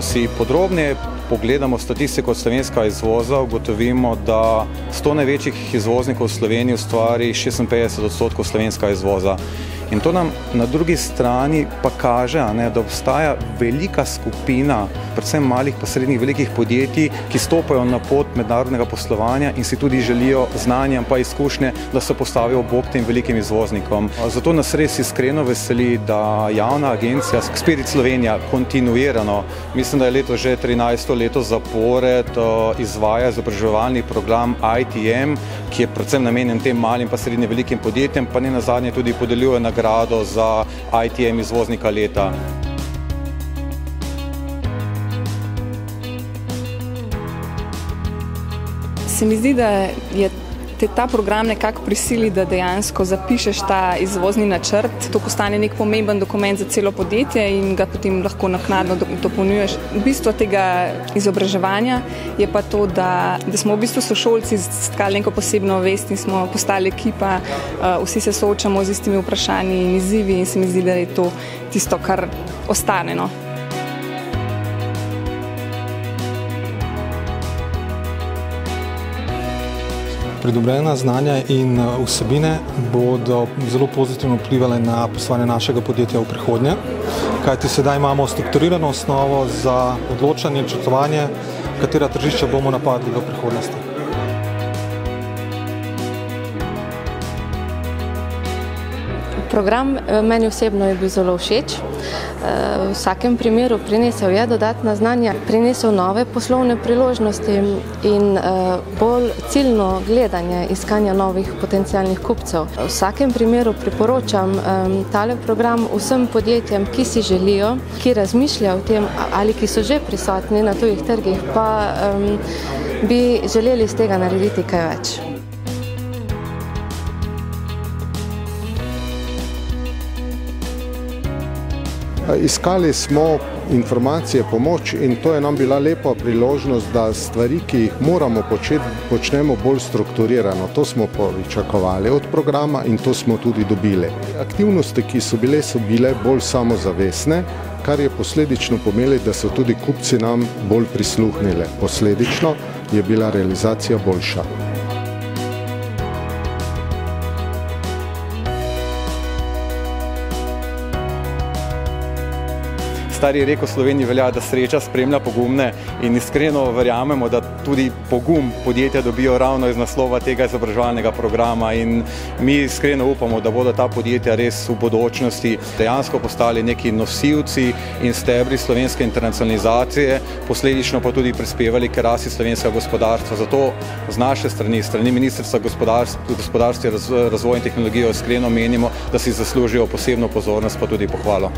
si podrobneje pogledamo statistiko slovenskega izvoza, ugotovimo, da 100 največjih izvoznikov v Sloveniji ustvari 56% slovenskega izvoza. In to nam na drugi strani pa kaže, da obstaja velika skupina, predvsem malih pa srednjih velikih podjetij, ki stopajo na pot mednarodnega poslovanja in si tudi želijo znanja pa izkušnje, da se postavijo ob bok tem velikim izvoznikom. Zato nas res iskreno veseli, da javna agencija Spirit Slovenija kontinuirano, mislim, da je leto že 13. leto zapored, izvaja izobraževalni program ITM, ki je predvsem namenjen tem malim pa srednje velikim podjetjem, pa ne nazadnje tudi podeljuje nagrado za ITM izvoznika leta. Se mi zdi, da je ta program nekako prisili, da dejansko zapišeš ta izvozni načrt. To postane nek pomemben dokument za celo podjetje in ga potem lahko naknadno dopolnjuješ. Bistvo tega izobraževanja je pa to, da smo v bistvu sošolci stkali neko posebno vest in smo postali ekipa, vsi se soočamo z istimi vprašanji in izzivi in se mi zdi, da je to tisto, kar ostane. Pridobljena znanja in vsebine bodo zelo pozitivno vplivali na poslovanje našega podjetja v prihodnje, kajti sedaj imamo strukturirano osnovo za odločanje in načrtovanje, katera tržišča bomo napadli v prihodnosti. Program meni osebno je bil zelo všeč. V vsakem primeru prinesel je dodatna znanja, prinesel nove poslovne priložnosti in bolj ciljno gledanje iskanja novih potencialnih kupcev. V vsakem primeru priporočam tale program vsem podjetjem, ki si želijo, ki razmišljajo o tem ali ki so že prisotni na tujih trgih, pa bi želeli iz tega narediti kaj več. Iskali smo informacije, pomoč in to je nam bila lepa priložnost, da stvari, ki jih moramo početi, počnemo bolj strukturirano. To smo pričakovali od programa in to smo tudi dobili. Aktivnosti, ki so bile bolj samozavestne, kar je posledično pomenilo, da so tudi kupci nam bolj prisluhnili. Posledično je bila realizacija boljša. Stari rek v Sloveniji velja, da sreča spremlja pogumne in iskreno verjamemo, da tudi pogum podjetja dobijo ravno iz naslova tega izobraževalnega programa in mi iskreno upamo, da bodo ta podjetja res v bodočnosti dejansko postali neki nosilci in stebri slovenske internacionalizacije, posledično pa tudi prispevali k rasti slovenskega gospodarstva. Zato z naše strani Ministrstva gospodarstva, razvoja in tehnologije iskreno menimo, da si zaslužijo posebno pozornost pa tudi pohvalo.